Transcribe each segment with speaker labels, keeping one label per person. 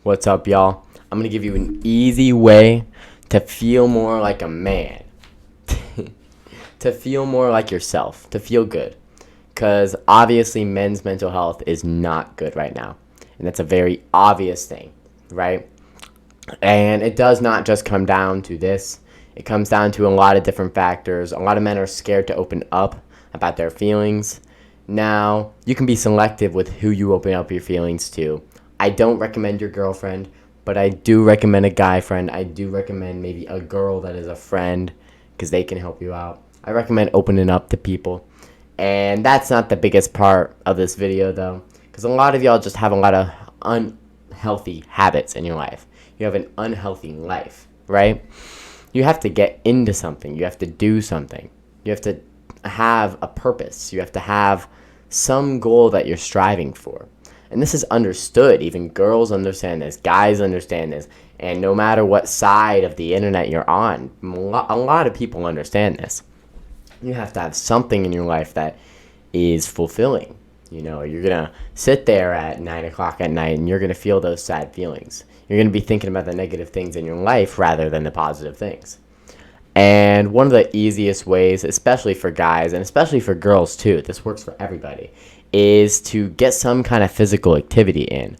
Speaker 1: What's up, y'all? I'm gonna give you an easy way to feel more like a man, to feel more like yourself, to feel good. Because obviously, men's mental health is not good right now. And that's a very obvious thing, right? And it does not just come down to this, it comes down to a lot of different factors. A lot of men are scared to open up about their feelings. Now, you can be selective with who you open up your feelings to. I don't recommend your girlfriend, but I do recommend a guy friend. I do recommend maybe a girl that is a friend because they can help you out. I recommend opening up to people. And that's not the biggest part of this video, though, because a lot of y'all just have a lot of unhealthy habits in your life. You have an unhealthy life, right? You have to get into something. You have to do something. You have to have a purpose. You have to have some goal that you're striving for. And this is understood. Even girls understand this. Guys understand this. And no matter what side of the internet you're on, a lot of people understand this. You have to have something in your life that is fulfilling. You know, you're going to sit there at 9 o'clock at night and you're going to feel those sad feelings. You're going to be thinking about the negative things in your life rather than the positive things. And one of the easiest ways, especially for guys and especially for girls too, this works for everybody, is to get some kind of physical activity in.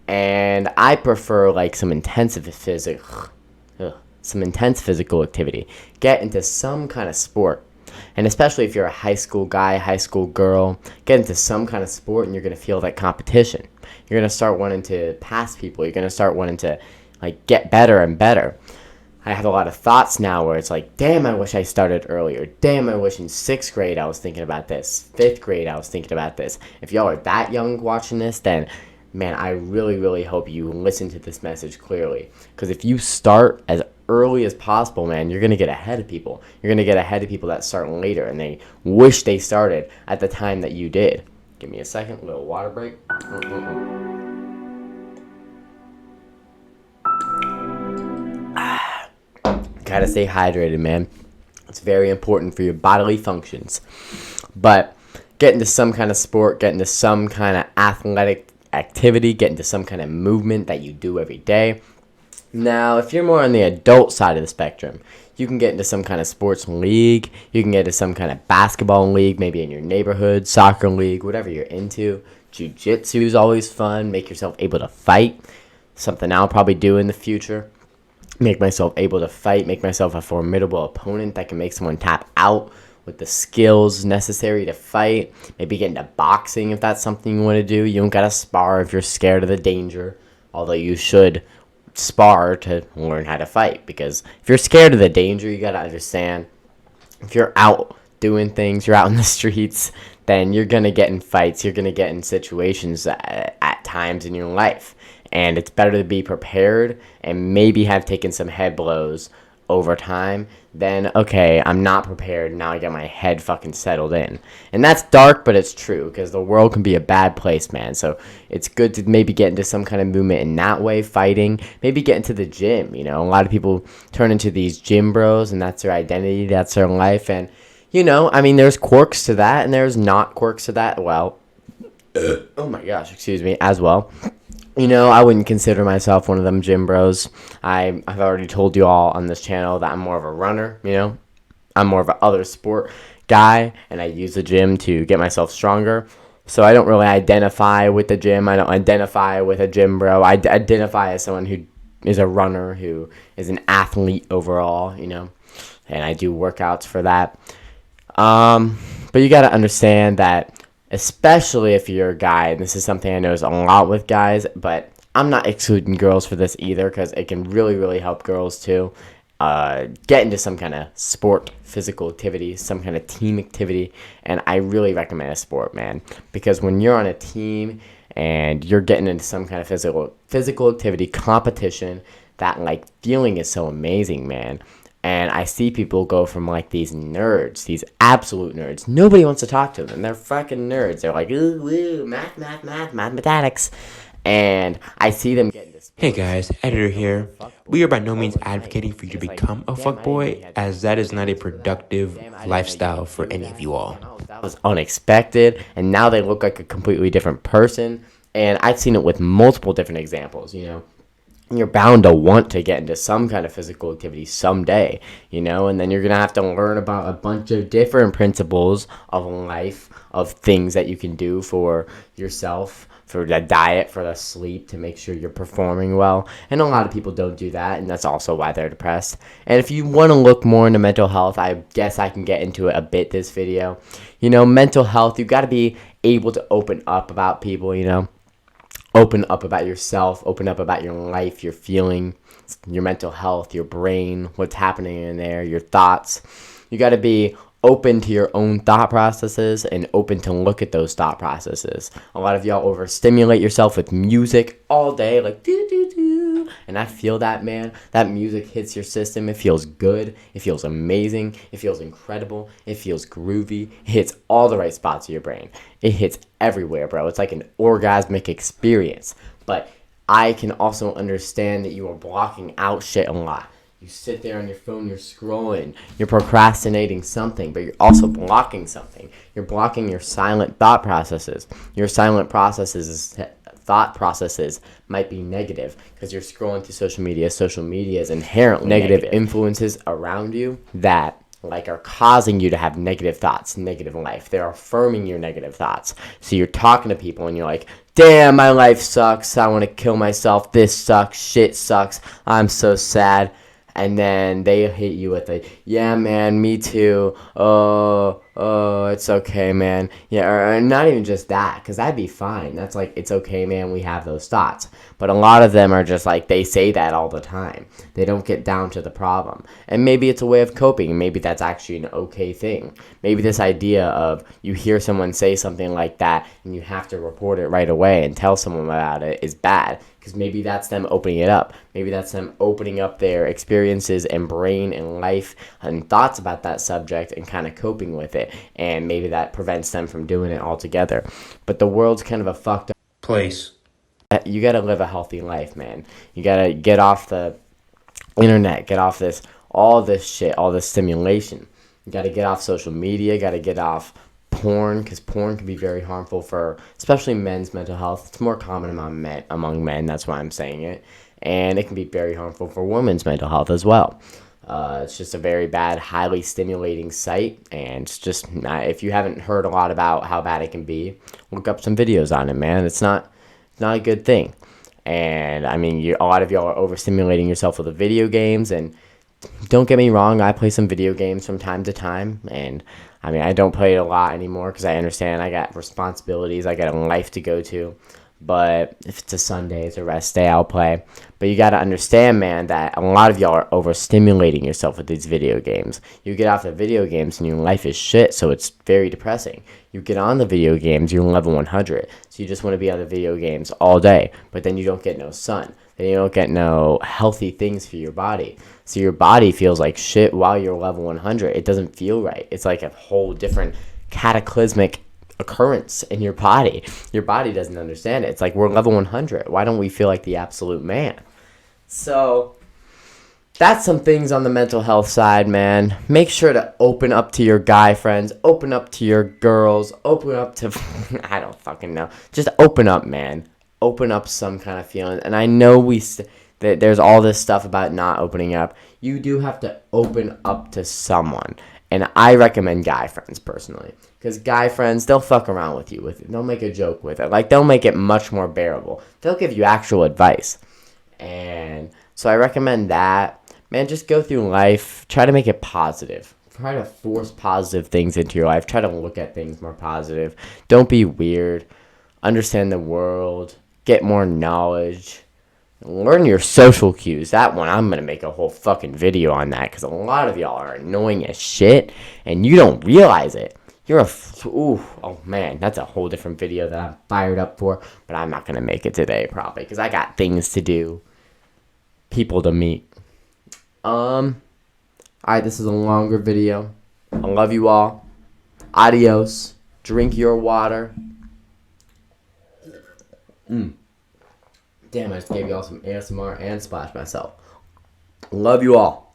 Speaker 1: And I prefer like some intense physical activity. Get into some kind of sport. And especially if you're a high school guy, high school girl, get into some kind of sport and you're going to feel that competition. You're going to start wanting to pass people. You're going to start wanting to like get better and better. I have a lot of thoughts now where it's like, damn, I wish I started earlier. Damn, I wish in 6th grade I was thinking about this. 5th grade I was thinking about this. If y'all are that young watching this, then man, I really, really hope you listen to this message clearly. Because if you start as early as possible, man, you're going to get ahead of people. You're going to get ahead of people that start later and they wish they started at the time that you did. Give me a second, a little water break. Gotta stay hydrated, man. It's very important for your bodily functions. But get into some kind of sport, get into some kind of athletic activity, get into some kind of movement that you do every day. Now, if you're more on the adult side of the spectrum, you can get into some kind of sports league. You can get into some kind of basketball league, maybe in your neighborhood, soccer league, whatever you're into. Jiu-jitsu is always fun. Make yourself able to fight. Something I'll probably do in the future. Make myself able to fight. Make myself a formidable opponent that can make someone tap out with the skills necessary to fight. Maybe get into boxing if that's something you want to do. You don't got to spar if you're scared of the danger. Although you should spar to learn how to fight, because if you're scared of the danger, you got to understand, if you're out doing things, you're out in the streets, then you're going to get in fights, you're going to get in situations at times in your life, and it's better to be prepared and maybe have taken some head blows over time than, okay, I'm not prepared, now I got my head fucking settled in. And that's dark, but it's true, because the world can be a bad place, man. So it's good to maybe get into some kind of movement in that way, fighting, maybe get into the gym. You know, a lot of people turn into these gym bros, and that's their identity, that's their life. And you know, I mean, there's quirks to that and there's not quirks to that. Well, oh my gosh, excuse me, as well. You know, I wouldn't consider myself one of them gym bros. I've already told you all on this channel that I'm more of a runner, you know. I'm more of a other sport guy, and I use the gym to get myself stronger. So I don't really identify with the gym. I don't identify with a gym bro. I identify as someone who is a runner, who is an athlete overall, you know. And I do workouts for that. But you got to understand that, especially if you're a guy, and this is something I notice a lot with guys, but I'm not excluding girls for this either, because it can really, really help girls too. Get into some kind of sport, physical activity, some kind of team activity, and I really recommend a sport, man, because when you're on a team and you're getting into some kind of physical activity, competition, that like feeling is so amazing, man. And I see people go from like these nerds, these absolute nerds. Nobody wants to talk to them. They're fucking nerds. They're like, ooh, mathematics. And I see them getting this.
Speaker 2: Hey guys, Editor here. We are by no means advocating for you to become a fuckboy, as that is not a productive lifestyle for any of you all.
Speaker 1: That was unexpected, and now they look like a completely different person. And I've seen it with multiple different examples, you know. you're bound to want to get into some kind of physical activity someday, and then you're going to have to learn about a bunch of different principles of life, of things that you can do for yourself, for the diet, for the sleep, to make sure you're performing well. And a lot of people don't do that, and that's also why they're depressed. And if you want to look more into mental health, I guess I can get into it a bit this video. Mental health, you got to be able to open up about people, open up about yourself, open up about your life, your feeling, your mental health, your brain, what's happening in there, your thoughts. You got to be open to your own thought processes and open to look at those thought processes. A lot of y'all overstimulate yourself with music all day, like do do do. And I feel that, man. That music hits your system. It feels good. It feels amazing. It feels incredible. It feels groovy. It hits all the right spots of your brain. It hits everywhere, bro. It's like an orgasmic experience. But I can also understand that you are blocking out shit a lot. You sit there on your phone, you're scrolling, you're procrastinating something, but you're also blocking something. You're blocking your silent thought processes. Your silent thought processes might be negative because you're scrolling through social media. Social media is inherently negative influences around you that are causing you to have negative thoughts, negative life. They're affirming your negative thoughts. So you're talking to people and you're like, damn, my life sucks. I want to kill myself. This sucks. Shit sucks. I'm so sad. And then they hit you with yeah, man, me too. Oh, it's okay, man. Yeah, or not even just that, because that'd be fine. That's like, it's okay, man, we have those thoughts. But a lot of them are just like, they say that all the time. They don't get down to the problem. And maybe it's a way of coping. Maybe that's actually an okay thing. Maybe this idea of you hear someone say something like that and you have to report it right away and tell someone about it is bad. Because maybe that's them opening it up. Maybe that's them opening up their experiences and brain and life and thoughts about that subject and kind of coping with it. And maybe that prevents them from doing it altogether. But the world's kind of a fucked up
Speaker 2: place.
Speaker 1: You got to live a healthy life, man. You got to get off the internet, get off all this shit, all this stimulation. You got to get off social media, got to get off porn, because porn can be very harmful for especially men's mental health. It's more common among men, that's why I'm saying it. And it can be very harmful for women's mental health as well. It's just a very bad, highly stimulating site, and it's just if you haven't heard a lot about how bad it can be, look up some videos on it, man. It's not a good thing. And I mean, a lot of y'all are overstimulating yourself with the video games, and don't get me wrong, I play some video games from time to time, and I mean, I don't play it a lot anymore because I understand I got responsibilities, I got a life to go to. But if it's a Sunday, it's a rest day, I'll play. But you got to understand, man, that a lot of y'all are overstimulating yourself with these video games. You get off the video games and your life is shit, so it's very depressing. You get on the video games, you're level 100. So you just want to be on the video games all day. But then you don't get no sun. Then you don't get no healthy things for your body. So your body feels like shit while you're level 100. It doesn't feel right. It's like a whole different cataclysmic occurrence in your body. Your body doesn't understand it. It's like we're level 100. Why don't we feel like the absolute man? So that's some things on the mental health side, man. Make sure to open up to your guy friends, open up to your girls, open up to I don't fucking know. Just open up, man. Open up some kind of feeling. And I know that there's all this stuff about not opening up. You do have to open up to someone. And I recommend guy friends, personally. Because guy friends, they'll fuck around with you. They'll make a joke with it. Like, they'll make it much more bearable. They'll give you actual advice. And so I recommend that. Man, just go through life. Try to make it positive. Try to force positive things into your life. Try to look at things more positive. Don't be weird. Understand the world. Get more knowledge. Learn your social cues. That one, I'm going to make a whole fucking video on that because a lot of y'all are annoying as shit and you don't realize it. Oh man, that's a whole different video that I'm fired up for, but I'm not going to make it today probably because I got things to do, people to meet. Alright, this is a longer video. I love you all. Adios. Drink your water. Damn, I just gave you all some ASMR and splashed myself. Love you all.